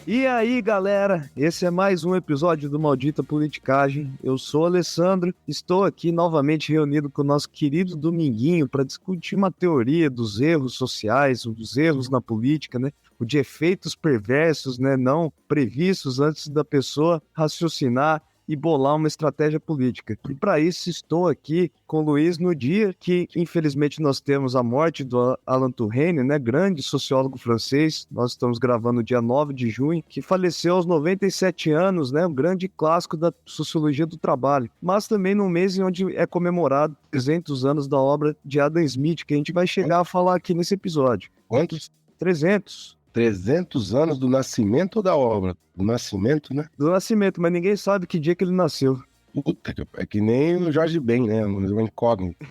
E aí, galera, esse é mais um episódio do Maldita Politicagem. Eu sou o Alessandro, estou aqui novamente reunido com o nosso querido Dominguinho para discutir uma teoria dos erros sociais, dos erros na política, né? O de efeitos perversos, né, não previstos antes da pessoa raciocinar e bolar uma estratégia política. E para isso estou aqui com o Luiz no dia que, infelizmente, nós temos a morte do Alan Touraine, né, grande sociólogo francês. Nós estamos gravando no dia 9 de junho, que faleceu aos 97 anos, né, um grande clássico da sociologia do trabalho. Mas também num mês em onde é comemorado 300 anos da obra de Adam Smith, que a gente vai chegar a falar aqui nesse episódio. Quantos? 300. 300 anos do nascimento ou da obra? Do nascimento, né? Do nascimento, mas ninguém sabe que dia que ele nasceu. Puta, é que nem o Jorge Ben, né? Uma incógnita.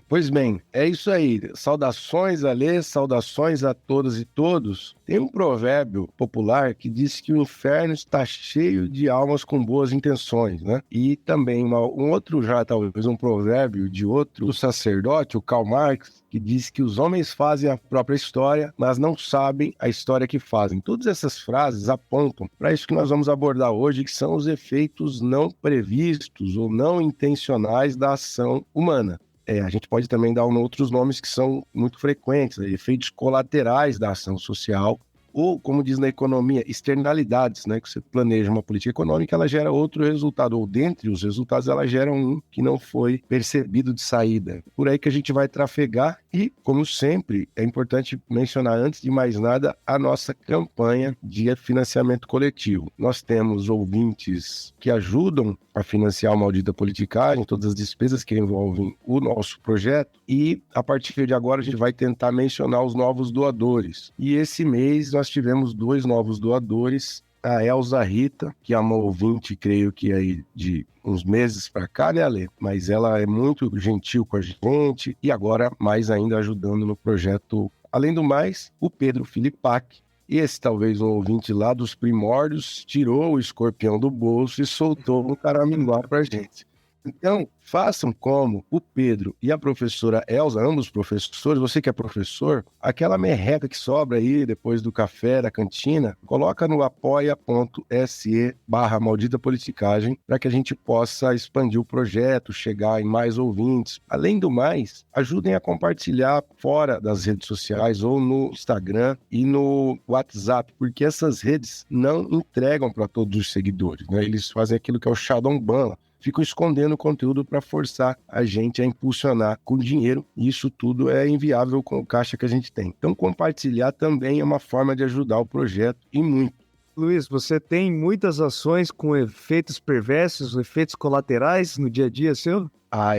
Pois bem, é isso aí. Saudações, Alê, saudações a todas e todos. Tem um provérbio popular que diz que o inferno está cheio de almas com boas intenções, né? E também um outro já, talvez, um provérbio de outro sacerdote, o Karl Marx, que diz que os homens fazem a própria história, mas não sabem a história que fazem. Todas essas frases apontam para isso que nós vamos abordar hoje, que são os efeitos não previstos ou não intencionais da ação humana. A gente pode também dar outros nomes que são muito frequentes, né? Efeitos colaterais da ação social, ou, como diz na economia, externalidades, né? Que você planeja uma política econômica, ela gera outro resultado, ou dentre os resultados, ela gera um que não foi percebido de saída. Por aí que a gente vai trafegar e, como sempre, é importante mencionar, antes de mais nada, a nossa campanha de financiamento coletivo. Nós temos ouvintes que ajudam a financiar o Maldita Politicagem, todas as despesas que envolvem o nosso projeto, e a partir de agora a gente vai tentar mencionar os novos doadores. E esse mês nós tivemos 2 novos doadores, a Elza Rita, que é uma ouvinte, creio que aí de uns meses para cá, né, Ale? Mas ela é muito gentil com a gente e agora mais ainda ajudando no projeto. Além do mais, o Pedro Filipac, esse talvez um ouvinte lá dos primórdios, tirou o escorpião do bolso e soltou um caraminguá pra gente. Então, façam como o Pedro e a professora Elza, ambos professores, você que é professor, aquela merreca que sobra aí depois do café, da cantina, coloca no apoia.se/maldita politicagem para que a gente possa expandir o projeto, chegar em mais ouvintes. Além do mais, ajudem a compartilhar fora das redes sociais ou no Instagram e no WhatsApp, porque essas redes não entregam para todos os seguidores, né? Eles fazem aquilo que é o shadow ban, ficam escondendo o conteúdo para forçar a gente a impulsionar com dinheiro, e isso tudo é inviável com o caixa que a gente tem. Então, compartilhar também é uma forma de ajudar o projeto, e muito. Luiz, você tem muitas ações com efeitos perversos, efeitos colaterais no dia a dia seu?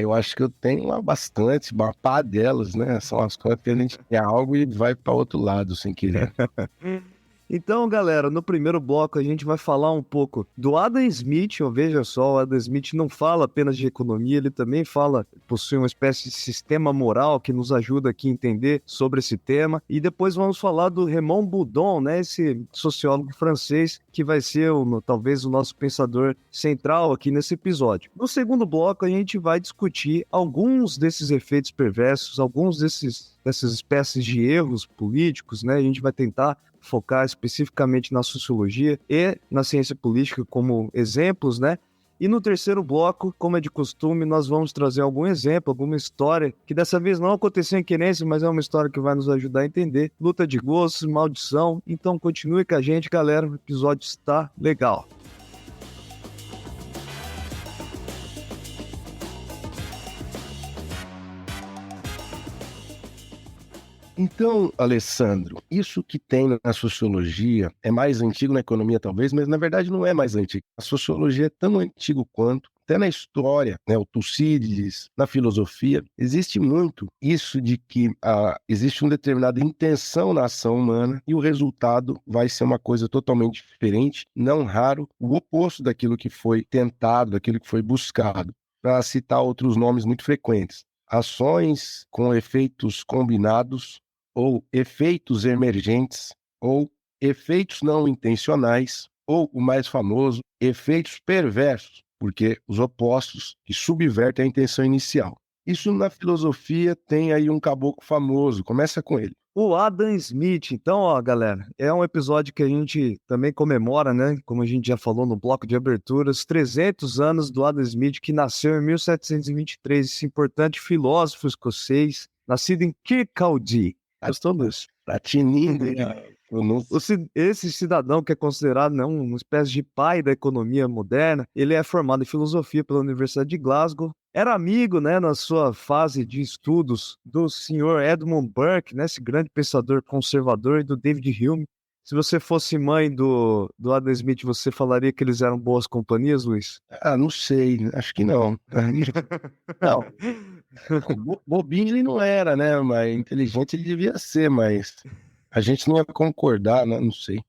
Eu acho que eu tenho bastante, uma pá delas, né? São as coisas que a gente quer algo e vai para outro lado sem querer. Então, galera, no primeiro bloco a gente vai falar um pouco do Adam Smith. Veja só, o Adam Smith não fala apenas de economia, ele também possui uma espécie de sistema moral que nos ajuda aqui a entender sobre esse tema. E depois vamos falar do Raymond Boudon, né, esse sociólogo francês que vai ser talvez o nosso pensador central aqui nesse episódio. No segundo bloco a gente vai discutir alguns desses efeitos perversos, dessas espécies de erros políticos, né? A gente vai tentar focar especificamente na sociologia e na ciência política como exemplos, né? E no terceiro bloco, como é de costume, nós vamos trazer algum exemplo, alguma história, que dessa vez não aconteceu em Querência, mas é uma história que vai nos ajudar a entender. Luta de gostos, maldição. Então continue com a gente, galera. O episódio está legal. Então, Alessandro, isso que tem na sociologia é mais antigo na economia, talvez, mas na verdade não é mais antigo. A sociologia é tão antigo quanto, até na história, né, o Tucídides, na filosofia, existe muito isso de que existe uma determinada intenção na ação humana e o resultado vai ser uma coisa totalmente diferente, não raro, o oposto daquilo que foi tentado, daquilo que foi buscado. Para citar outros nomes muito frequentes: ações com efeitos combinados, ou efeitos emergentes, ou efeitos não intencionais, ou o mais famoso, efeitos perversos, porque os opostos que subvertem a intenção inicial. Isso na filosofia tem aí um caboclo famoso, começa com ele, O Adam Smith. Então, ó, galera, é um episódio que a gente também comemora, né? Como a gente já falou no bloco de abertura, os 300 anos do Adam Smith, que nasceu em 1723, esse importante filósofo escocês, nascido em Kirkcaldy. Gostou, Lúcio? Tá tinindo, pronúncia. Esse cidadão que é considerado, né, uma espécie de pai da economia moderna, ele é formado em filosofia pela Universidade de Glasgow. Era amigo, né, na sua fase de estudos do senhor Edmund Burke, né, esse grande pensador conservador, e do David Hume. Se você fosse mãe do Adam Smith, você falaria que eles eram boas companhias, Luiz? Ah, não sei, acho que não. Não, bobinho ele não era, né? Mas inteligente ele devia ser, mas a gente não ia concordar, né? Não sei.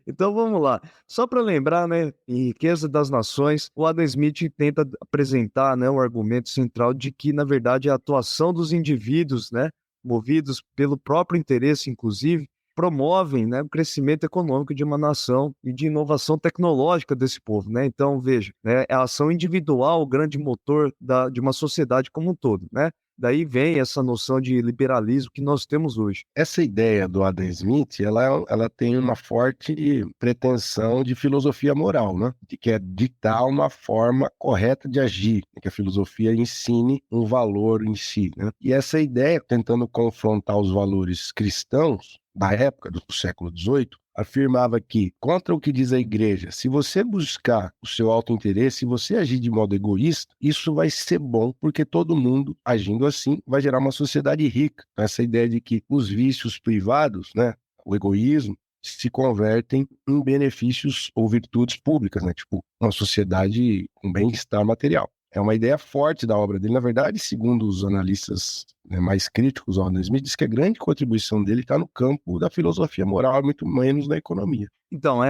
Então vamos lá. Só para lembrar, né, em Riqueza das Nações, o Adam Smith tenta apresentar, né, o argumento central de que, na verdade, a atuação dos indivíduos, né, movidos pelo próprio interesse, inclusive, promovem, né, o crescimento econômico de uma nação e de inovação tecnológica desse povo, né? Então, veja, né, é a ação individual o grande motor de uma sociedade como um todo, né? Daí vem essa noção de liberalismo que nós temos hoje. Essa ideia do Adam Smith, ela tem uma forte pretensão de filosofia moral, né? De que é ditar uma forma correta de agir, que a filosofia ensine um valor em si, né? E essa ideia, tentando confrontar os valores cristãos da época, do século XVIII, afirmava que, contra o que diz a igreja, se você buscar o seu autointeresse, se você agir de modo egoísta, isso vai ser bom, porque todo mundo, agindo assim, vai gerar uma sociedade rica. Essa ideia de que os vícios privados, né, o egoísmo, se convertem em benefícios ou virtudes públicas, né, tipo uma sociedade com bem-estar material. É uma ideia forte da obra dele. Na verdade, segundo os analistas, né, mais críticos ao Adam Smith, diz que a grande contribuição dele está no campo da filosofia moral, muito menos na economia. Então,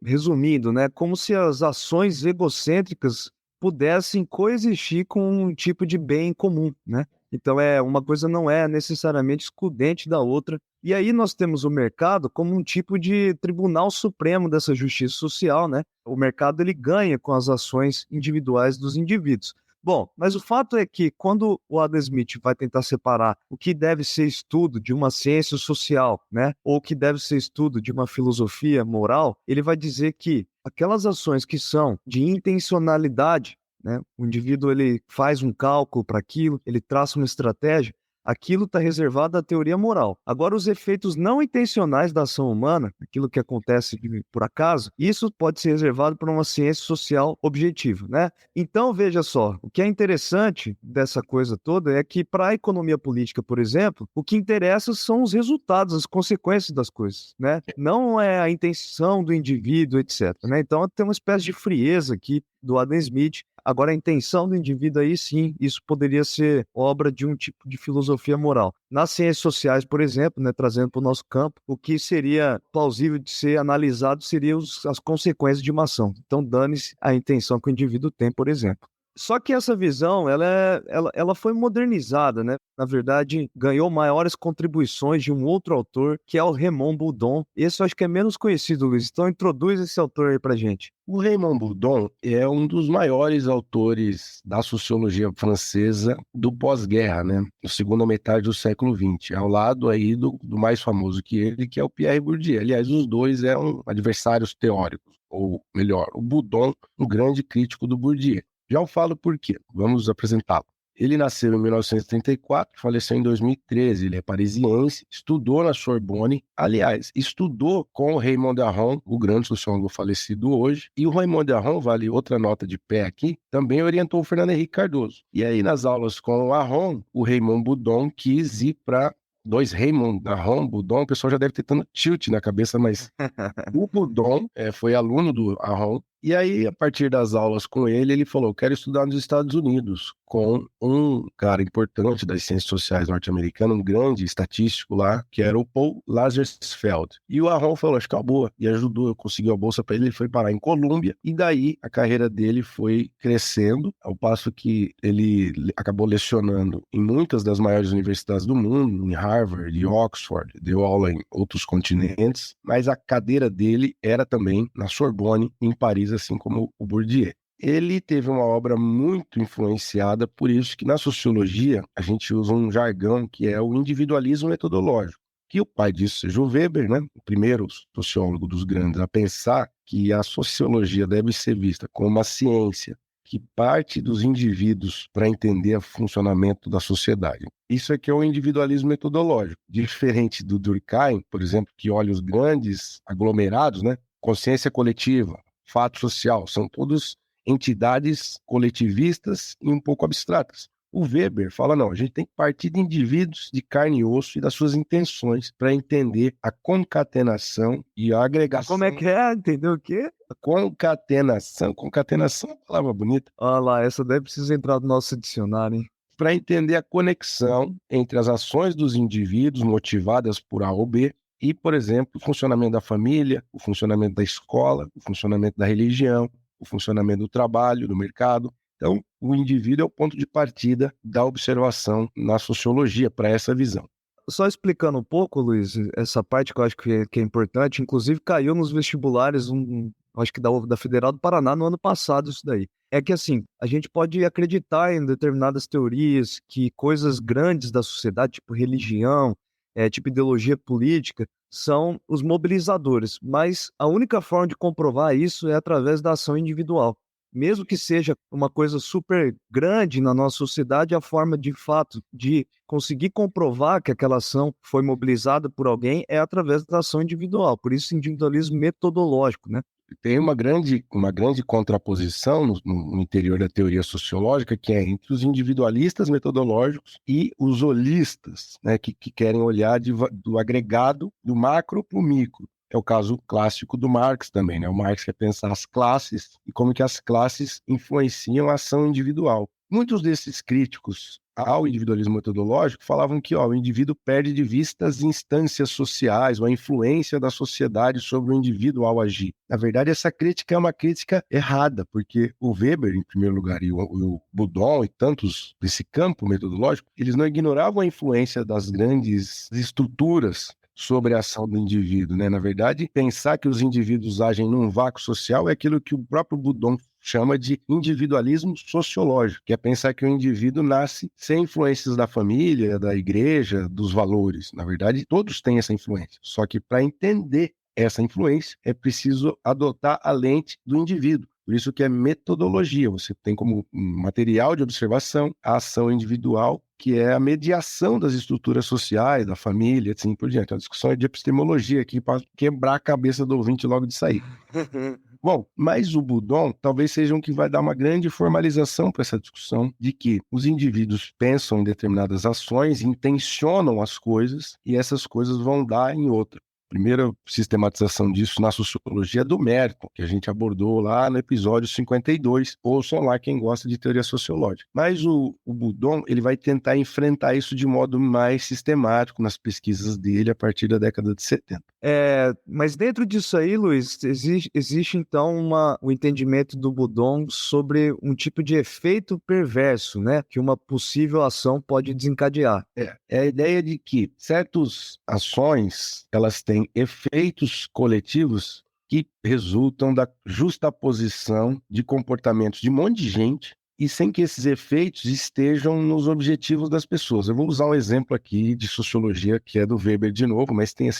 resumindo, né, como se as ações egocêntricas pudessem coexistir com um tipo de bem comum, né? Então, uma coisa não é necessariamente excludente da outra. E aí nós temos o mercado como um tipo de tribunal supremo dessa justiça social, né? O mercado ele ganha com as ações individuais dos indivíduos. Bom, mas o fato é que quando o Adam Smith vai tentar separar o que deve ser estudo de uma ciência social, né, ou o que deve ser estudo de uma filosofia moral, ele vai dizer que aquelas ações que são de intencionalidade, né, o indivíduo ele faz um cálculo para aquilo, ele traça uma estratégia, aquilo está reservado à teoria moral. Agora, os efeitos não intencionais da ação humana, aquilo que acontece por acaso, isso pode ser reservado para uma ciência social objetiva, né? Então, veja só, o que é interessante dessa coisa toda é que, para a economia política, por exemplo, o que interessa são os resultados, as consequências das coisas, né? Não é a intenção do indivíduo, etc. Né? Então, tem uma espécie de frieza aqui do Adam Smith. Agora, a intenção do indivíduo aí sim, isso poderia ser obra de um tipo de filosofia moral. Nas ciências sociais, por exemplo, né, trazendo para o nosso campo, o que seria plausível de ser analisado seriam as consequências de uma ação. Então, dane-se a intenção que o indivíduo tem, por exemplo. Só que essa visão, ela foi modernizada, né? Na verdade, ganhou maiores contribuições de um outro autor, que é o Raymond Boudon. Esse eu acho que é menos conhecido, Luiz. Então, introduz esse autor aí pra gente. O Raymond Boudon é um dos maiores autores da sociologia francesa do pós-guerra, né? Na segunda metade do século XX, ao lado aí do mais famoso que ele, que é o Pierre Bourdieu. Aliás, os dois eram adversários teóricos, ou melhor, o Boudon, um grande crítico do Bourdieu. Já eu falo por quê. Vamos apresentá-lo. Ele nasceu em 1934, faleceu em 2013. Ele é parisiense, estudou na Sorbonne. Aliás, estudou com o Raymond Aron, o grande sociólogo falecido hoje. E o Raymond Aron, vale outra nota de pé aqui, também orientou o Fernando Henrique Cardoso. E aí, nas aulas com o Aron, o Raymond Boudon quis ir para dois Raymond Aron, Boudon. O pessoal já deve ter tanto tilt na cabeça, mas o Boudon foi aluno do Aron. E aí, a partir das aulas com ele, ele falou: quero estudar nos Estados Unidos, com um cara importante das ciências sociais norte-americanas, um grande estatístico lá, que era o Paul Lazarsfeld. E o Aron falou: acho que é uma boa, e ajudou, conseguiu a bolsa para ele, ele foi parar em Colômbia, e daí a carreira dele foi crescendo, ao passo que ele acabou lecionando em muitas das maiores universidades do mundo, em Harvard, em Oxford, deu aula em outros continentes, mas a cadeira dele era também na Sorbonne, em Paris, assim como o Bourdieu. ele teve uma obra muito influenciada, por isso que na sociologia a gente usa um jargão que é o individualismo metodológico. Que o pai disso seja o Weber, né? O primeiro sociólogo dos grandes a pensar que a sociologia deve ser vista como uma ciência que parte dos indivíduos para entender o funcionamento da sociedade. Isso é que é o individualismo metodológico, diferente do Durkheim, por exemplo, que olha os grandes aglomerados, né? Consciência coletiva, fato social, são todos entidades coletivistas e um pouco abstratas. O Weber fala, não, a gente tem que partir de indivíduos de carne e osso e das suas intenções para entender a concatenação e a agregação. Como é que é? Entendeu o quê? A concatenação é uma palavra bonita. Olha lá, essa daí precisa entrar no nosso dicionário, hein? Para entender a conexão entre as ações dos indivíduos motivadas por A ou B e, por exemplo, o funcionamento da família, o funcionamento da escola, o funcionamento da religião, o funcionamento do trabalho, do mercado. Então, o indivíduo é o ponto de partida da observação na sociologia para essa visão. Só explicando um pouco, Luiz, essa parte que eu acho que é importante, inclusive caiu nos vestibulares, acho que da Federal do Paraná no ano passado isso daí. É que assim, a gente pode acreditar em determinadas teorias que coisas grandes da sociedade, tipo religião, tipo ideologia política, são os mobilizadores, mas a única forma de comprovar isso é através da ação individual. Mesmo que seja uma coisa super grande na nossa sociedade, a forma de fato de conseguir comprovar que aquela ação foi mobilizada por alguém é através da ação individual. Por isso, individualismo metodológico, né? Tem uma grande contraposição no interior da teoria sociológica, que é entre os individualistas metodológicos e os holistas, né, que querem olhar do agregado, do macro para o micro. É o caso clássico do Marx também, né? O Marx quer pensar as classes e como que as classes influenciam a ação individual. Muitos desses críticos ao individualismo metodológico falavam que o indivíduo perde de vista as instâncias sociais ou a influência da sociedade sobre o indivíduo ao agir. Na verdade, essa crítica é uma crítica errada, porque o Weber, em primeiro lugar, e o Boudon e tantos desse campo metodológico, eles não ignoravam a influência das grandes estruturas sobre a ação do indivíduo, né? Na verdade, pensar que os indivíduos agem num vácuo social é aquilo que o próprio Boudon chama de individualismo sociológico, que é pensar que o indivíduo nasce sem influências da família, da igreja, dos valores. Na verdade, todos têm essa influência, só que para entender essa influência é preciso adotar a lente do indivíduo. Por isso que é metodologia, você tem como material de observação a ação individual, que é a mediação das estruturas sociais, da família, assim por diante. A discussão é de epistemologia aqui para quebrar a cabeça do ouvinte logo de sair. Bom, mas o Boudon talvez seja um que vai dar uma grande formalização para essa discussão de que os indivíduos pensam em determinadas ações, intencionam as coisas e essas coisas vão dar em outra. Primeira sistematização disso na sociologia do Merton, que a gente abordou lá no episódio 52. Ouçam lá quem gosta de teoria sociológica. Mas o Boudon, ele vai tentar enfrentar isso de modo mais sistemático nas pesquisas dele a partir da década de 70. Mas dentro disso aí, Luiz, existe então o entendimento do Boudon sobre um tipo de efeito perverso, né, que uma possível ação pode desencadear. É a ideia de que certas ações, elas têm efeitos coletivos que resultam da justaposição de comportamentos de um monte de gente e sem que esses efeitos estejam nos objetivos das pessoas. Eu vou usar um exemplo aqui de sociologia que é do Weber de novo, mas tem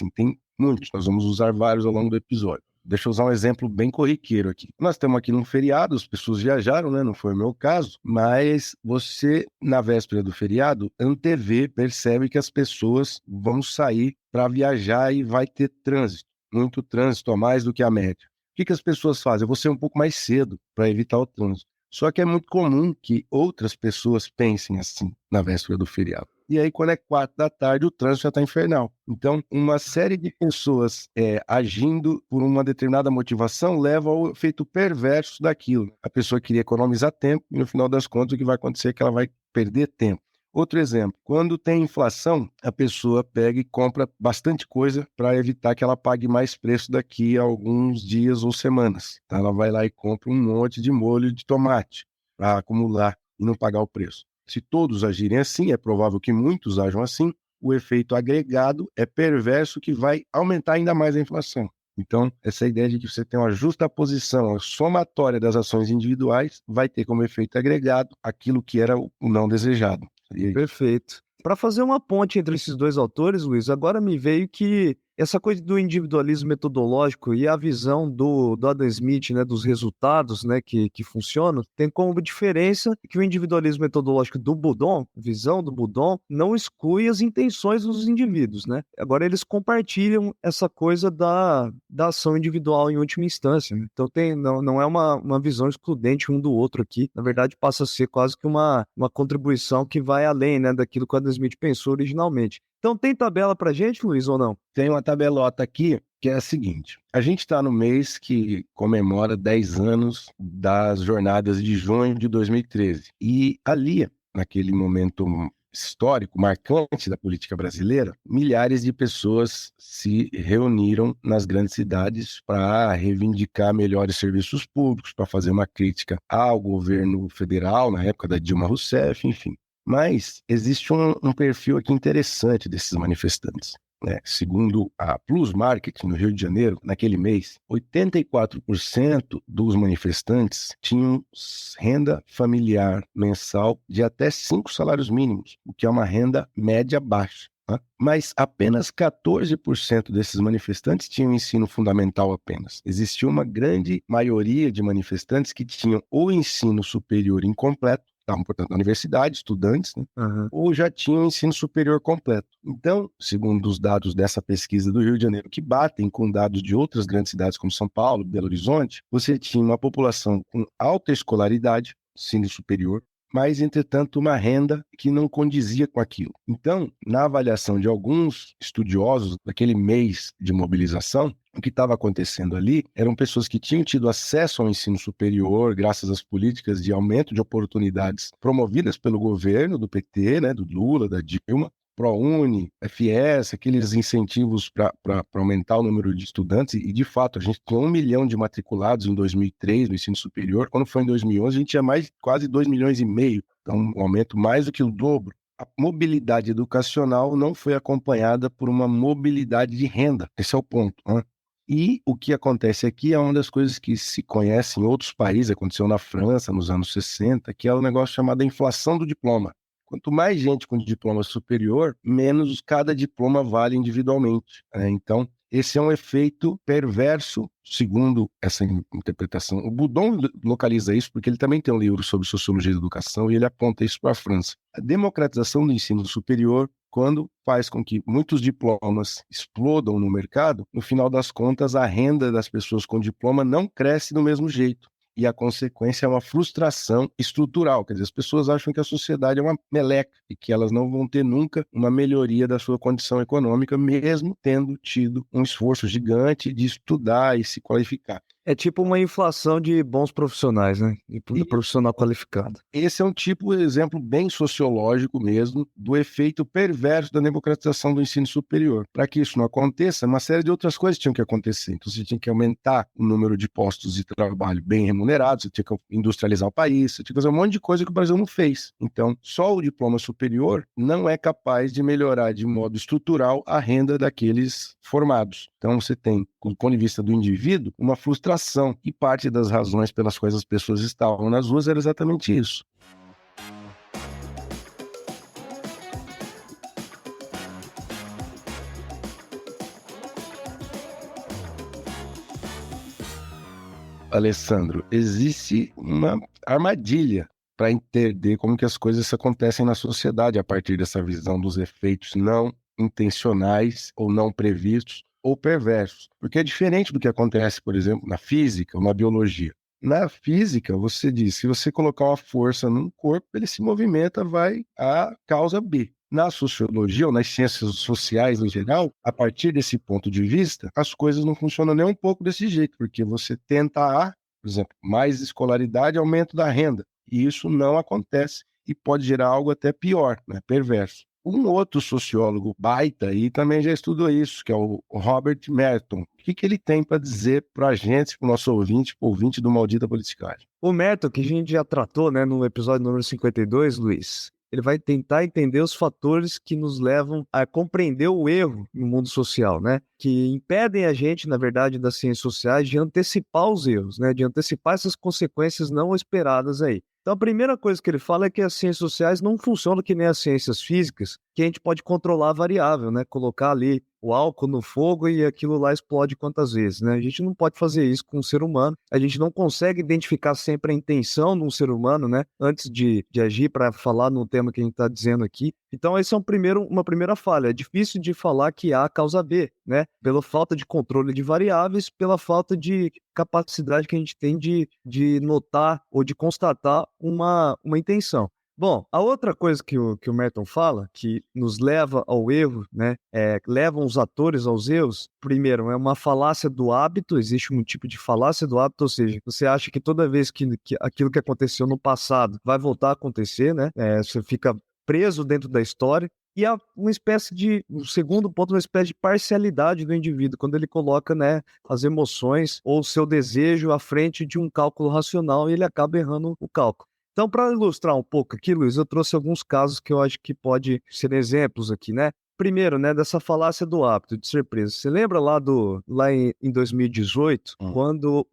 muitos, nós vamos usar vários ao longo do episódio. Deixa eu usar um exemplo bem corriqueiro aqui. Nós estamos aqui num feriado, as pessoas viajaram, né? Não foi o meu caso, mas você, na véspera do feriado, antevê, percebe que as pessoas vão sair para viajar e vai ter trânsito, muito trânsito a mais do que a média. O que as pessoas fazem? Eu vou ser um pouco mais cedo para evitar o trânsito. Só que é muito comum que outras pessoas pensem assim na véspera do feriado. E aí, quando é 4 da tarde, o trânsito já está infernal. Então, uma série de pessoas agindo por uma determinada motivação leva ao efeito perverso daquilo. A pessoa queria economizar tempo e, no final das contas, o que vai acontecer é que ela vai perder tempo. Outro exemplo, quando tem inflação, a pessoa pega e compra bastante coisa para evitar que ela pague mais preço daqui a alguns dias ou semanas. Então, ela vai lá e compra um monte de molho de tomate para acumular e não pagar o preço. Se todos agirem assim, é provável que muitos ajam assim, o efeito agregado é perverso que vai aumentar ainda mais a inflação. Então, essa ideia de que você tem uma justa posição, a somatória das ações individuais vai ter como efeito agregado aquilo que era o não desejado. Perfeito. Para fazer uma ponte entre esses dois autores, Luiz, agora me veio que essa coisa do individualismo metodológico e a visão do Adam Smith, né, dos resultados, né, que funcionam, tem como diferença que o individualismo metodológico do Boudon, visão do Boudon, não exclui as intenções dos indivíduos, né? Agora eles compartilham essa coisa da ação individual em última instância, né? Então não é uma visão excludente um do outro aqui, na verdade passa a ser quase que uma contribuição que vai além, né, daquilo que o Adam Smith pensou originalmente. Então tem tabela pra gente, Luiz, ou não? Tem uma tabelota aqui que é a seguinte: a gente está no mês que comemora 10 anos das jornadas de junho de 2013. E ali, naquele momento histórico, marcante da política brasileira, milhares de pessoas se reuniram nas grandes cidades para reivindicar melhores serviços públicos, para fazer uma crítica ao governo federal, na época da Dilma Rousseff, enfim. Mas existe um perfil aqui interessante desses manifestantes. Segundo a Plus Marketing, no Rio de Janeiro, naquele mês, 84% dos manifestantes tinham renda familiar mensal de até 5 salários mínimos, o que é uma renda média baixa. Mas apenas 14% desses manifestantes tinham ensino fundamental apenas. Existia uma grande maioria de manifestantes que tinham o ensino superior incompleto, estavam, portanto, na universidade, estudantes, né? Ou já tinham ensino superior completo. Então, segundo os dados dessa pesquisa do Rio de Janeiro, que batem com dados de outras grandes cidades como São Paulo, Belo Horizonte, você tinha uma população com alta escolaridade, ensino superior, mas, entretanto, uma renda que não condizia com aquilo. Então, na avaliação de alguns estudiosos daquele mês de mobilização, o que estava acontecendo ali eram pessoas que tinham tido acesso ao ensino superior graças às políticas de aumento de oportunidades promovidas pelo governo do PT, né, do Lula, da Dilma, ProUni, FIES, aqueles incentivos para aumentar o número de estudantes, e de fato a gente tinha 1 milhão de matriculados em 2003 no ensino superior, quando foi em 2011 a gente tinha quase 2,5 milhões, então um aumento mais do que o dobro. A mobilidade educacional não foi acompanhada por uma mobilidade de renda, esse é o ponto, né? E o que acontece aqui é uma das coisas que se conhece em outros países, aconteceu na França nos anos 60, que é o negócio chamado inflação do diploma. Quanto mais gente com diploma superior, menos cada diploma vale individualmente. Então, esse é um efeito perverso, segundo essa interpretação. O Boudon localiza isso porque ele também tem um livro sobre sociologia da educação e ele aponta isso para a França. A democratização do ensino superior, quando faz com que muitos diplomas explodam no mercado, no final das contas, a renda das pessoas com diploma não cresce do mesmo jeito. E a consequência é uma frustração estrutural. Quer dizer, as pessoas acham que a sociedade é uma meleca e que elas não vão ter nunca uma melhoria da sua condição econômica, mesmo tendo tido um esforço gigante de estudar e se qualificar. É tipo uma inflação de bons profissionais, né? De profissional qualificado. Esse é um exemplo bem sociológico mesmo do efeito perverso da democratização do ensino superior. Para que isso não aconteça, uma série de outras coisas tinham que acontecer. Então, você tinha que aumentar o número de postos de trabalho bem remunerados, você tinha que industrializar o país, você tinha que fazer um monte de coisa que o Brasil não fez. Então, só o diploma superior não é capaz de melhorar de modo estrutural a renda daqueles formados. Então, você tem, do ponto de vista do indivíduo, uma frustração, e parte das razões pelas quais as pessoas estavam nas ruas era exatamente isso. Alessandro, existe uma armadilha para entender como que as coisas acontecem na sociedade a partir dessa visão dos efeitos não intencionais ou não previstos ou perversos. Porque é diferente do que acontece, por exemplo, na física ou na biologia. Na física, você diz, se você colocar uma força num corpo, ele se movimenta, vai à causa B. Na sociologia ou nas ciências sociais em geral, a partir desse ponto de vista, as coisas não funcionam nem um pouco desse jeito, porque você tenta A, por exemplo, mais escolaridade, aumento da renda, e isso não acontece e pode gerar algo até pior, né, perverso. Um outro sociólogo baita aí também já estudou isso, que é o Robert Merton. O que ele tem para dizer para a gente, para o nosso ouvinte do Maldita Politicagem? O Merton, que a gente já tratou, né, no episódio número 52, Luiz, Ele vai tentar entender os fatores que nos levam a compreender o erro no mundo social, né? Que impedem a gente, na verdade, das ciências sociais de antecipar os erros, né? De antecipar essas consequências não esperadas aí. Então, a primeira coisa que ele fala é que as ciências sociais não funcionam que nem as ciências físicas, que a gente pode controlar a variável, né? Colocar ali o álcool no fogo e aquilo lá explode quantas vezes, né? A gente não pode fazer isso com um ser humano. A gente não consegue identificar sempre a intenção de um ser humano, né? Antes de agir para falar no tema que a gente está dizendo aqui. Então, esse é uma primeira falha. É difícil de falar que A causa B, né? Pela falta de controle de variáveis, pela falta de capacidade que a gente tem de notar ou de constatar uma intenção. Bom, a outra coisa que o Merton fala, que nos leva ao erro, né, levam os atores aos erros, primeiro, é uma falácia do hábito, existe um tipo de falácia do hábito, ou seja, você acha que toda vez que aquilo que aconteceu no passado vai voltar a acontecer, né, você fica preso dentro da história, e há uma espécie de, o segundo ponto, uma espécie de parcialidade do indivíduo, quando ele coloca, né, as emoções ou o seu desejo à frente de um cálculo racional e ele acaba errando o cálculo. Então, para ilustrar um pouco aqui, Luiz, eu trouxe alguns casos que eu acho que pode ser exemplos aqui, né? Primeiro, né, dessa falácia do hábito de ser preso. Você lembra lá em 2018, quando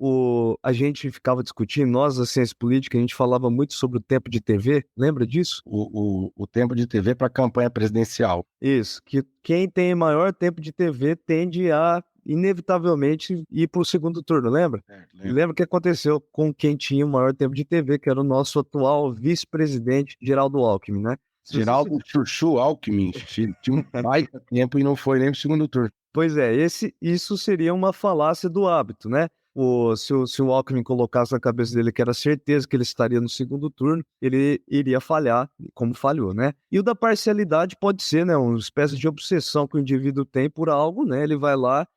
a gente ficava discutindo, nós da ciência política, a gente falava muito sobre o tempo de TV, lembra disso? O tempo de TV para a campanha presidencial. Isso, que quem tem maior tempo de TV tende a inevitavelmente ir para o segundo turno, lembra? Lembra o que aconteceu com quem tinha o maior tempo de TV, que era o nosso atual vice-presidente, Geraldo Alckmin, né? Geraldo Chuchu Alckmin, tinha um baita tempo e não foi nem pro segundo turno. Pois é, isso seria uma falácia do hábito, né? Se o Alckmin colocasse na cabeça dele que era certeza que ele estaria no segundo turno, ele iria falhar, como falhou, né? E o da parcialidade pode ser, né, uma espécie de obsessão que o indivíduo tem por algo, né? Ele vai lá,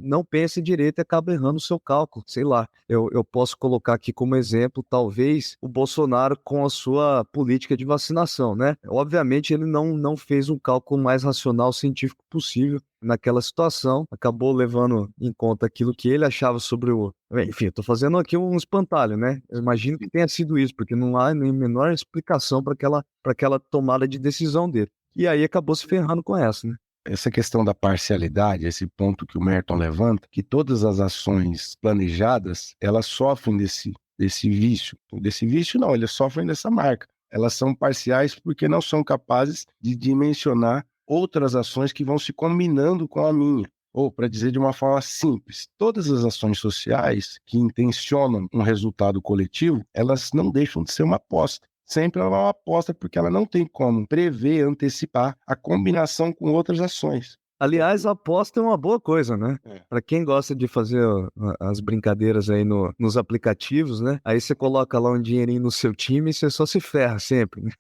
não pensa direito e acaba errando o seu cálculo, sei lá. Eu posso colocar aqui como exemplo, talvez, o Bolsonaro com a sua política de vacinação, né? Obviamente, ele não fez um cálculo mais racional, científico possível naquela situação, acabou levando em conta aquilo que ele achava sobre o... Enfim, eu tô fazendo aqui um espantalho, né? Eu imagino que tenha sido isso, porque não há nem a menor explicação para aquela tomada de decisão dele. E aí acabou se ferrando com essa, né? Essa questão da parcialidade, esse ponto que o Merton levanta, que todas as ações planejadas, elas sofrem desse vício. Desse vício não, eles sofrem dessa marca. Elas são parciais porque não são capazes de dimensionar outras ações que vão se combinando com a minha. Ou, para dizer de uma forma simples, todas as ações sociais que intencionam um resultado coletivo, elas não deixam de ser uma aposta. Sempre ela é uma aposta porque ela não tem como prever, antecipar a combinação com outras ações. Aliás, a aposta é uma boa coisa, né? Para quem gosta de fazer as brincadeiras aí nos aplicativos, né? Aí você coloca lá um dinheirinho no seu time e você só se ferra sempre, né?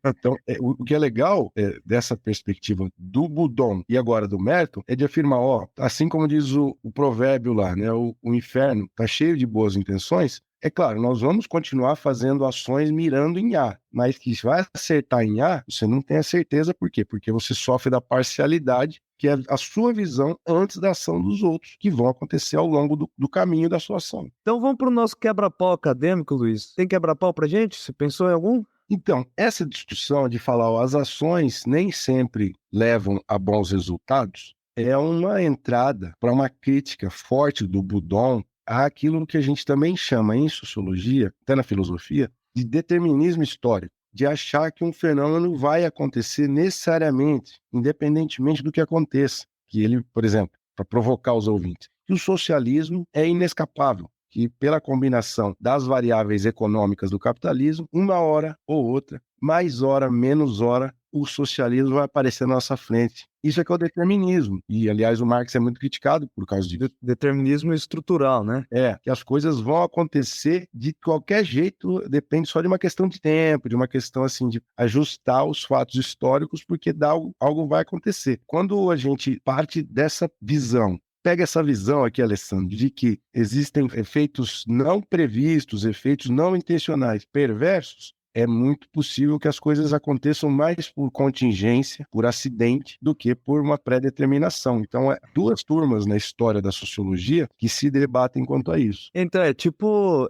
Então, o que é legal dessa perspectiva do Budon e agora do Merton é de afirmar, assim como diz o provérbio lá, né? O inferno está cheio de boas intenções. É claro, nós vamos continuar fazendo ações mirando em A, mas que vai acertar em A, você não tem a certeza. Por quê? Porque você sofre da parcialidade, que é a sua visão antes da ação dos outros, que vão acontecer ao longo do caminho da sua ação. Então vamos para o nosso quebra-pau acadêmico, Luiz. Tem quebra-pau para gente? Você pensou em algum? Então, essa discussão de falar as ações nem sempre levam a bons resultados é uma entrada para uma crítica forte do Budon àquilo que a gente também chama em sociologia, até na filosofia, de determinismo histórico, de achar que um fenômeno vai acontecer necessariamente, independentemente do que aconteça. Que ele, por exemplo, para provocar os ouvintes, que o socialismo é inescapável, que pela combinação das variáveis econômicas do capitalismo, uma hora ou outra, mais hora, menos hora, o socialismo vai aparecer na nossa frente. Isso é que é o determinismo. E, aliás, o Marx é muito criticado por causa disso. Determinismo estrutural, né? Que as coisas vão acontecer de qualquer jeito, depende só de uma questão de tempo, de uma questão assim de ajustar os fatos históricos, porque algo vai acontecer. Quando a gente parte dessa visão, pega essa visão aqui, Alessandro, de que existem efeitos não previstos, efeitos não intencionais, perversos, é muito possível que as coisas aconteçam mais por contingência, por acidente, do que por uma pré-determinação. Então, duas turmas na história da sociologia que se debatem quanto a isso. Então, é tipo,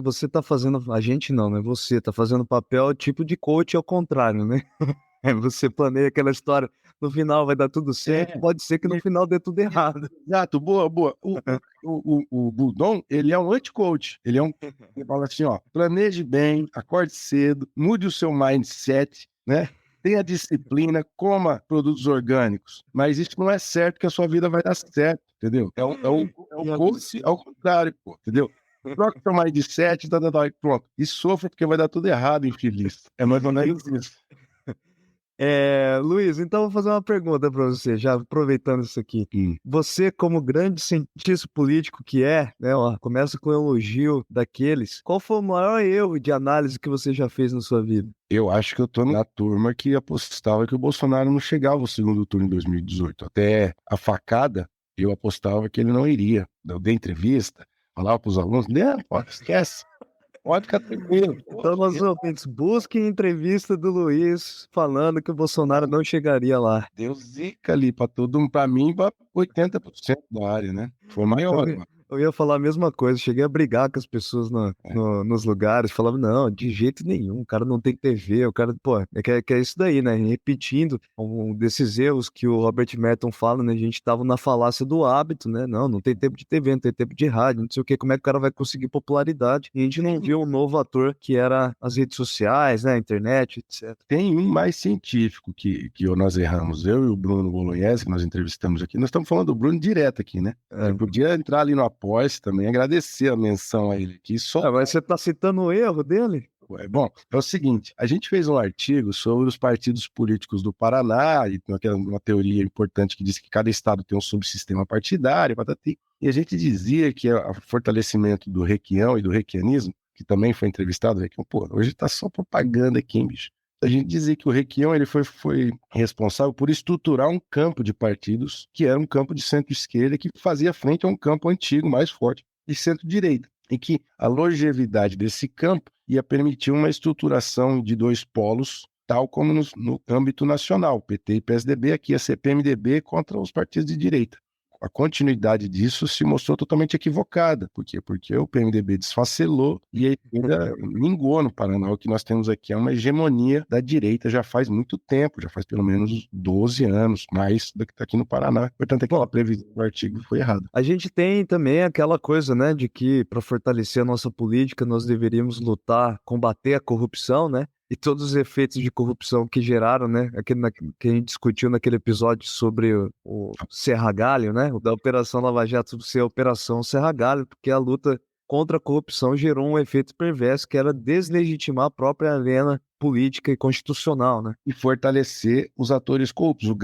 você tá fazendo, a gente não, né? Você tá fazendo papel tipo de coach ao contrário, né? Você planeja aquela história, no final vai dar tudo certo, pode ser que no final dê tudo errado. Exato, boa, boa. O Budon, ele é um anti-coach. Ele fala assim, ó, planeje bem, acorde cedo, mude o seu mindset, né? Tenha disciplina, coma produtos orgânicos. Mas isso não é certo que a sua vida vai dar certo, entendeu? É o coach ao contrário, pô, entendeu? Troca o seu mindset, e pronto. E sofra porque vai dar tudo errado, infeliz. É mais ou menos isso. Luiz, então vou fazer uma pergunta para você, já aproveitando isso aqui. Você, como grande cientista político que né, ó, começa com um elogio daqueles, qual foi o maior erro de análise que você já fez na sua vida? Eu acho que eu tô na turma que apostava que o Bolsonaro não chegava ao segundo turno em 2018. Até a facada, eu apostava que ele não iria. Eu dei entrevista, falava para os alunos, não, pode, esquece. Pode ficar tranquilo. Então, nossos ouvintes, busquem entrevista do Luiz falando que o Bolsonaro não chegaria lá. Deu zica ali para todo mundo, para mim, para 80% da área, né? Foi maior. Eu ia falar a mesma coisa, cheguei a brigar com as pessoas nos lugares, falava, não, de jeito nenhum, o cara não tem TV, o cara, pô, que é isso daí, né? Repetindo um desses erros que o Robert Merton fala, né? A gente tava na falácia do hábito, né? Não tem tempo de TV, não tem tempo de rádio, não sei o que, como é que o cara vai conseguir popularidade? E a gente não viu um novo ator que era as redes sociais, né? A internet, etc. Tem um mais científico que nós erramos, eu e o Bruno Bolognese, que nós entrevistamos aqui, nós estamos falando do Bruno direto aqui, né? Você podia entrar ali no Apoia-se também, agradecer a menção a ele aqui. Mas você tá citando o erro dele? Bom, é o seguinte, a gente fez um artigo sobre os partidos políticos do Paraná, e tem uma teoria importante que diz que cada estado tem um subsistema partidário, patati, e a gente dizia que o fortalecimento do Requião e do requianismo, que também foi entrevistado, pô, hoje tá só propaganda aqui, hein, bicho. A gente dizia que o Requião ele foi responsável por estruturar um campo de partidos, que era um campo de centro-esquerda, que fazia frente a um campo antigo, mais forte, de centro-direita. E que a longevidade desse campo ia permitir uma estruturação de dois polos, tal como no âmbito nacional, PT e PSDB, aqui a CPMDB contra os partidos de direita. A continuidade disso se mostrou totalmente equivocada. Por quê? Porque o PMDB desfacelou e ainda mingou no Paraná. O que nós temos aqui é uma hegemonia da direita já faz muito tempo, já faz pelo menos 12 anos, mais do que está aqui no Paraná. Portanto, aquela previsão do artigo foi errada. A gente tem também aquela coisa, né, de que para fortalecer a nossa política nós deveríamos lutar, combater a corrupção, né? E todos os efeitos de corrupção que geraram, né? Que a gente discutiu naquele episódio sobre o Serra Galho, né? O da Operação Lava Jato ser a Operação Serra Galho, porque a luta contra a corrupção gerou um efeito perverso que era deslegitimar a própria arena política e constitucional, né? E fortalecer os atores corruptos. O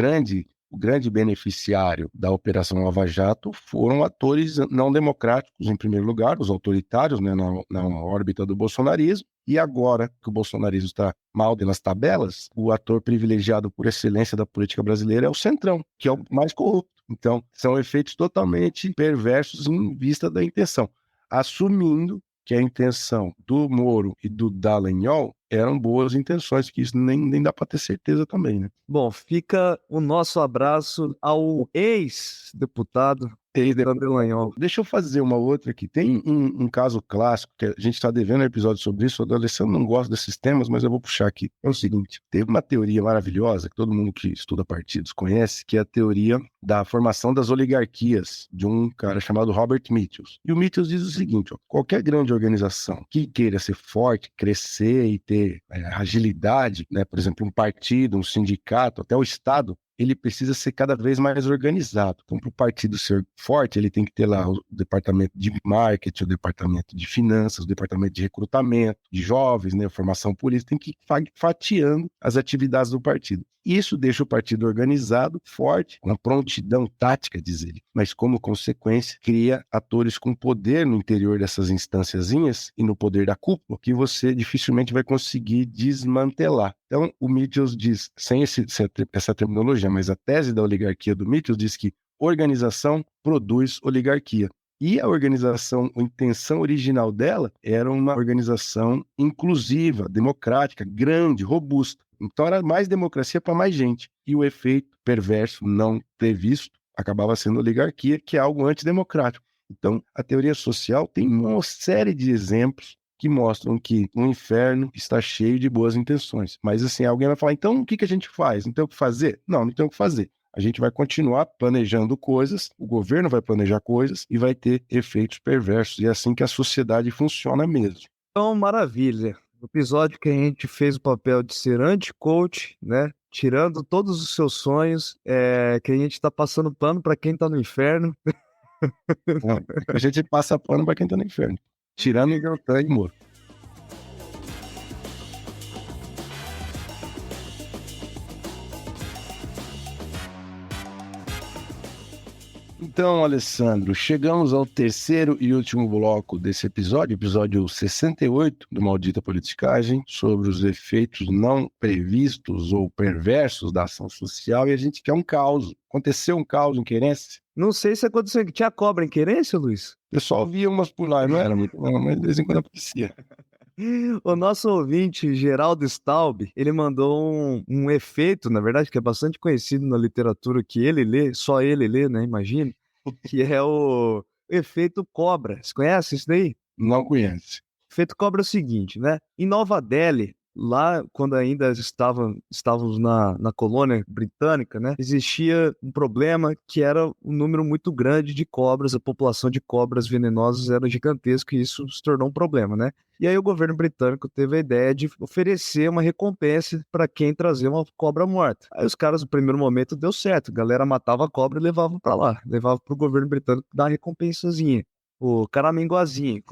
grande beneficiário da Operação Lava Jato foram atores não democráticos, em primeiro lugar, os autoritários, né, na órbita do bolsonarismo. E agora que o bolsonarismo está mal nas tabelas, o ator privilegiado por excelência da política brasileira é o Centrão, que é o mais corrupto. Então, são efeitos totalmente perversos em vista da intenção. Assumindo que a intenção do Moro e do Dallagnol eram boas intenções, que isso nem dá para ter certeza também, né? Bom, fica o nosso abraço ao ex-deputado Dallagnol. Deixa eu fazer uma outra aqui. Tem um caso clássico, que a gente está devendo um episódio sobre isso, o Alessandro não gosta desses temas, mas eu vou puxar aqui. É o seguinte, teve uma teoria maravilhosa, que todo mundo que estuda partidos conhece, que é a teoria da formação das oligarquias, de um cara chamado Robert Mitchell. E o Mitchell diz o seguinte, ó, qualquer grande organização que queira ser forte, crescer e ter agilidade, né, por exemplo, um partido, um sindicato, até o Estado, ele precisa ser cada vez mais organizado. Então, para o partido ser forte, ele tem que ter lá o departamento de marketing, o departamento de finanças, o departamento de recrutamento, de jovens, né, formação política, tem que ir fatiando as atividades do partido. Isso deixa o partido organizado, forte, com a prontidão tática, diz ele, mas como consequência cria atores com poder no interior dessas instânciazinhas e no poder da cúpula que você dificilmente vai conseguir desmantelar. Então, o Mitchell diz, sem essa terminologia, mas a tese da oligarquia do Mitchell diz que organização produz oligarquia. E a organização, a intenção original dela era uma organização inclusiva, democrática, grande, robusta. Então era mais democracia para mais gente. E o efeito perverso não previsto acabava sendo a oligarquia, que é algo antidemocrático. Então, a teoria social tem uma série de exemplos que mostram que o inferno está cheio de boas intenções. Mas assim, alguém vai falar, então o que a gente faz? Não tem o que fazer? Não tem o que fazer. A gente vai continuar planejando coisas, o governo vai planejar coisas e vai ter efeitos perversos. E é assim que a sociedade funciona mesmo. Então, maravilha. No episódio que a gente fez o papel de ser anti-coach, né? Tirando todos os seus sonhos, que a gente tá passando pano para quem tá no inferno. Não, a gente passa pano para quem tá no inferno. Tirando o Deltan e Moro. Então, Alessandro, chegamos ao terceiro e último bloco desse episódio 68 do Maldita Politicagem, sobre os efeitos não previstos ou perversos da ação social, e a gente quer um caos. Aconteceu um caos em Querência? Não sei se aconteceu que tinha cobra em Querência, Luiz. O pessoal via umas por lá, não era muito, não, mas de vez em quando aparecia. O nosso ouvinte, Geraldo Staub, ele mandou um efeito, na verdade, que é bastante conhecido na literatura que ele lê, só ele lê, né? Imagine, que é o efeito cobra. Você conhece isso daí? Não conhece. O efeito cobra é o seguinte, né? Em Nova Delhi, lá quando ainda estávamos na colônia britânica, né? Existia um problema que era um número muito grande de cobras, a população de cobras venenosas era gigantesca e isso se tornou um problema, né? E aí o governo britânico teve a ideia de oferecer uma recompensa para quem trazer uma cobra morta. Aí os caras, no primeiro momento, deu certo. A galera matava a cobra e levava para lá. Levava para o governo britânico dar uma recompensazinha. O caraminguazinho.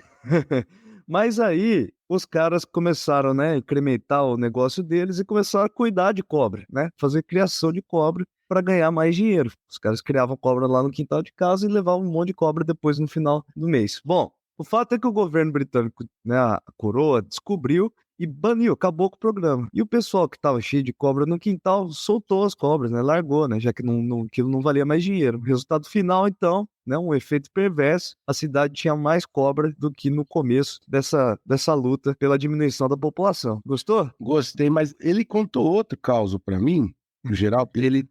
Mas aí os caras começaram, né, a incrementar o negócio deles e começaram a cuidar de cobra, né? Fazer criação de cobra para ganhar mais dinheiro. Os caras criavam cobra lá no quintal de casa e levavam um monte de cobra depois no final do mês. Bom, o fato é que o governo britânico, né, a coroa, descobriu e baniu, acabou com o programa. E o pessoal que estava cheio de cobra no quintal soltou as cobras, né, largou, né, já que aquilo não valia mais dinheiro. Resultado final, então, né, um efeito perverso, a cidade tinha mais cobra do que no começo dessa luta pela diminuição da população. Gostou? Gostei, mas ele contou outro caso para mim. No geral, ele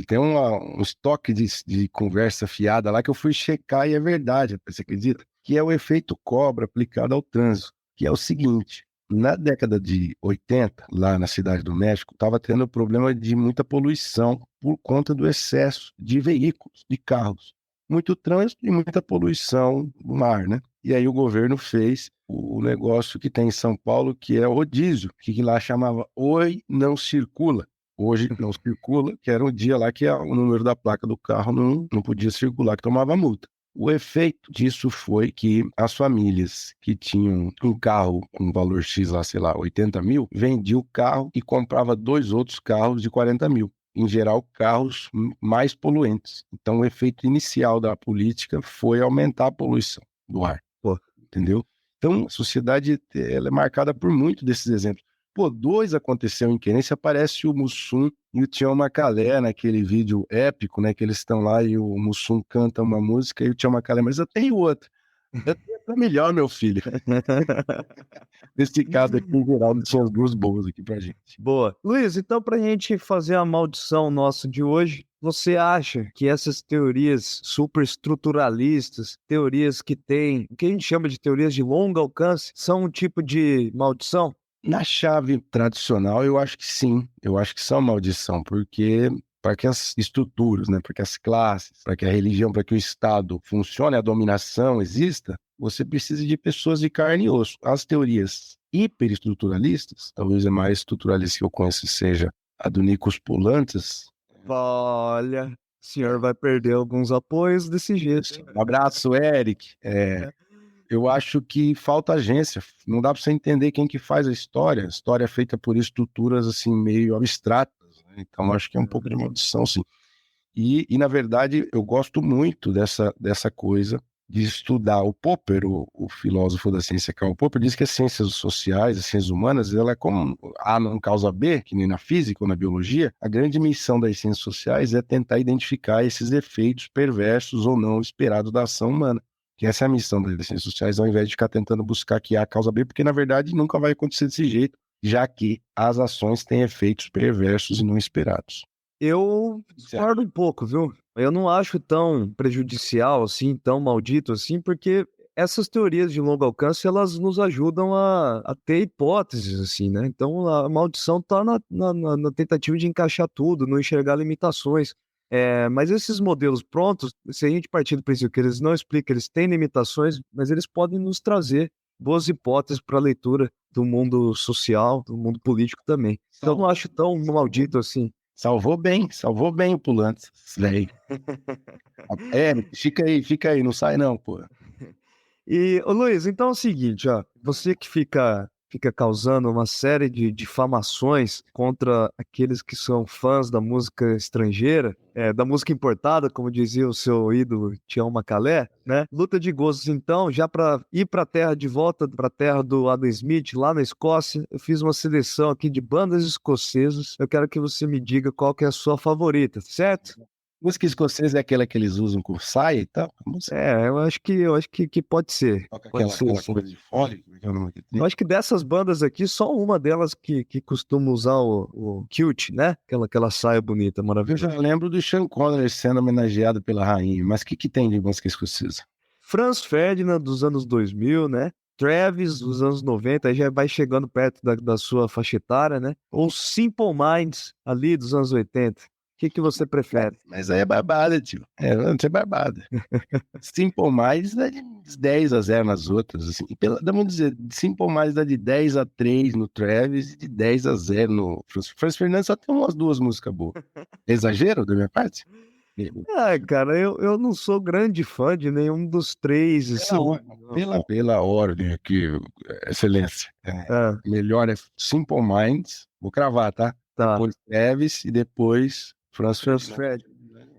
tem um estoque de conversa fiada lá que eu fui checar e é verdade, você acredita? Que é o efeito cobra aplicado ao trânsito, que é o seguinte: na década de 80, lá na Cidade do México, estava tendo problema de muita poluição por conta do excesso de veículos, de carros. Muito trânsito e muita poluição no mar, né? E aí o governo fez o negócio que tem em São Paulo, que é o rodízio, que lá chamava Oi, não circula. Hoje não circula, que era um dia lá que o número da placa do carro não podia circular, que tomava multa. O efeito disso foi que as famílias que tinham um carro com valor X lá, sei lá, 80 mil, vendiam o carro e comprava 2 outros carros de 40 mil. Em geral, carros mais poluentes. Então, o efeito inicial da política foi aumentar a poluição do ar. Pô. Entendeu? Então, a sociedade ela é marcada por muito desses exemplos. Pô, 2 aconteceu em Querência, aparece o Mussum e o Tião Macalé naquele vídeo épico, né? Que eles estão lá e o Mussum canta uma música e o Tião Macalé, mas eu tenho outra. Eu tenho outra melhor, meu filho. Nesse caso aqui, em geral, tinha as 2 boas aqui pra gente. Boa. Luiz, então pra gente fazer a maldição nossa de hoje, você acha que essas teorias superestruturalistas, teorias que têm, o que a gente chama de teorias de longo alcance, são um tipo de maldição? Na chave tradicional, eu acho que sim. Eu acho que são maldição, porque para que as estruturas, né, para que as classes, para que a religião, para que o Estado funcione, a dominação exista, você precisa de pessoas de carne e osso. As teorias hiperestruturalistas, talvez a mais estruturalista que eu conheço seja a do Nikos Poulantzas. Olha, o senhor vai perder alguns apoios desse jeito. Um abraço, Eric. Eu acho que falta agência. Não dá para você entender quem que faz a história. A história é feita por estruturas assim meio abstratas, né? Então acho que é um pouco de maldição, sim. E na verdade eu gosto muito dessa coisa de estudar o Popper, o filósofo da ciência Karl Popper, diz que as ciências sociais, as ciências humanas, ela é como A não causa B, que nem na física ou na biologia. A grande missão das ciências sociais é tentar identificar esses efeitos perversos ou não esperados da ação humana. Que essa é a missão das ciências sociais, ao invés de ficar tentando buscar que A causa B, porque na verdade nunca vai acontecer desse jeito, já que as ações têm efeitos perversos e não esperados. Eu discordo um pouco, viu? Eu não acho tão prejudicial assim, tão maldito assim, porque essas teorias de longo alcance, elas nos ajudam a ter hipóteses, assim, né? Então, a maldição está na tentativa de encaixar tudo, não enxergar limitações. Mas esses modelos prontos, se a gente partir do princípio que eles não explicam, eles têm limitações, mas eles podem nos trazer boas hipóteses para a leitura do mundo social, do mundo político também. Então, eu não acho tão maldito assim. Salvou bem o Pulantes. Fica aí, não sai não, pô. E, ô Luiz, então é o seguinte, ó, você que fica causando uma série de difamações contra aqueles que são fãs da música estrangeira, da música importada, como dizia o seu ídolo Tião Macalé, né? Luta de gostos, então, já para ir para a terra de volta, para a terra do Adam Smith, lá na Escócia, eu fiz uma seleção aqui de bandas escocesas. Eu quero que você me diga qual que é a sua favorita, certo? Música escocesa é aquela que eles usam com saia e tal? Eu acho que pode ser. Toca Pode aquela ser. coisa de fole? Eu acho que dessas bandas aqui, só uma delas que costuma usar o kilt, né? Aquela saia bonita, Eu maravilhosa. já lembro do Sean Connery sendo homenageado pela rainha, mas o que tem de música escocesa? Franz Ferdinand, dos anos 2000, né? Travis, dos anos 90, aí já vai chegando perto da sua faixa etária, né? Ou Simple Minds, ali dos anos 80. O que você prefere? Mas aí é barbada, tio. Não é barbada. Simple Minds dá de 10-0 nas outras. Assim. Vamos dizer, Simple Minds dá de 10-3 no Travis e de 10-0 no Franz Fernandes. Só tem umas duas músicas boas. Exagero da minha parte? Cara, eu não sou grande fã de nenhum dos três. Assim. Pela ordem aqui, excelência. Melhor é Simple Minds. Vou cravar, tá? Depois Travis e depois Franz Ferdinand.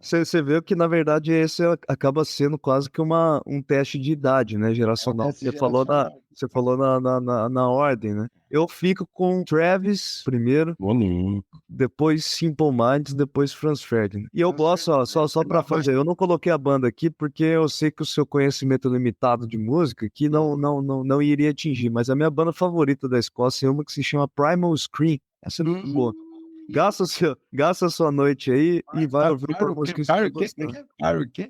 Você vê que, na verdade, esse acaba sendo quase que um teste de idade, né? Geracional. Você falou na ordem, né? Eu fico com Travis primeiro, depois Simple Minds, depois Franz Ferdinand. E eu gosto, só pra fazer, eu não coloquei a banda aqui porque eu sei que o seu conhecimento limitado de música aqui não iria atingir, mas a minha banda favorita da Escócia é uma que se chama Primal Scream. Essa é muito boa. Gasta a sua noite aí e vai ouvir por música.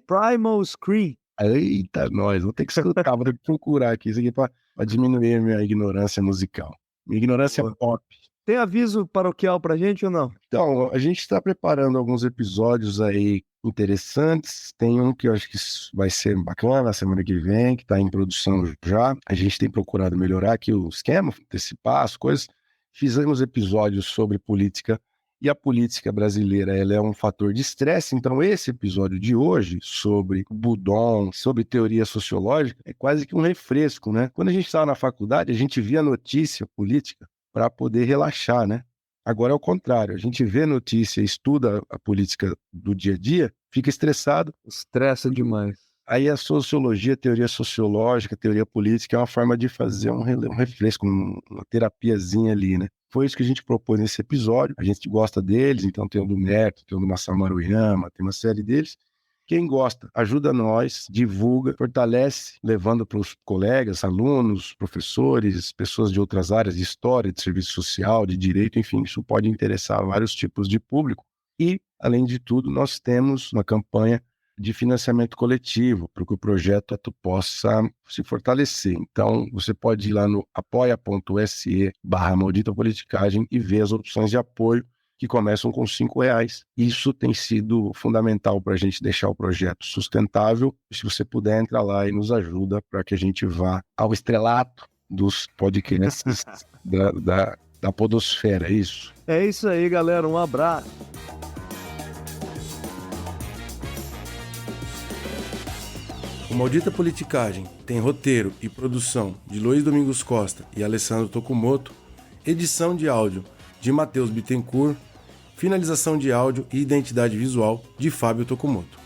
Primal Scream. Eita, nós, vou ter que escutar, vou ter que procurar aqui isso aqui pra diminuir a minha ignorância musical. Minha ignorância pop. Tem aviso paroquial pra gente ou não? Então, a gente está preparando alguns episódios aí interessantes. Tem um que eu acho que vai ser bacana na semana que vem, que está em produção já. A gente tem procurado melhorar aqui o esquema, antecipar as coisas. Fizemos episódios sobre política e a política brasileira ela é um fator de estresse. Então, esse episódio de hoje sobre Boudon, sobre teoria sociológica, é quase que um refresco, né? Quando a gente estava na faculdade, a gente via notícia política para poder relaxar, né? Agora é o contrário, a gente vê notícia, estuda a política do dia a dia, fica estressado. Estressa demais. Aí a sociologia, a teoria sociológica, a teoria política é uma forma de fazer um refresco, uma terapiazinha ali, né? Foi isso que a gente propôs nesse episódio. A gente gosta deles, então tem o do Neto, tem o do Masaru Oyama, tem uma série deles. Quem gosta, ajuda nós, divulga, fortalece, levando para os colegas, alunos, professores, pessoas de outras áreas de história, de serviço social, de direito, enfim, isso pode interessar vários tipos de público. E, além de tudo, nós temos uma campanha de financiamento coletivo para que o projeto possa se fortalecer. Então, você pode ir lá no apoia.se/Maldita Politicagem e ver as opções de apoio que começam com R$5. Isso tem sido fundamental para a gente deixar o projeto sustentável. Se você puder, entra lá e nos ajuda para que a gente vá ao estrelato dos podcasts da podosfera, é isso? É isso aí, galera. Um abraço. O Maldita Politicagem tem roteiro e produção de Luiz Domingos Costa e Alessandro Tokumoto, edição de áudio de Matheus Bittencourt, finalização de áudio e identidade visual de Fábio Tokumoto.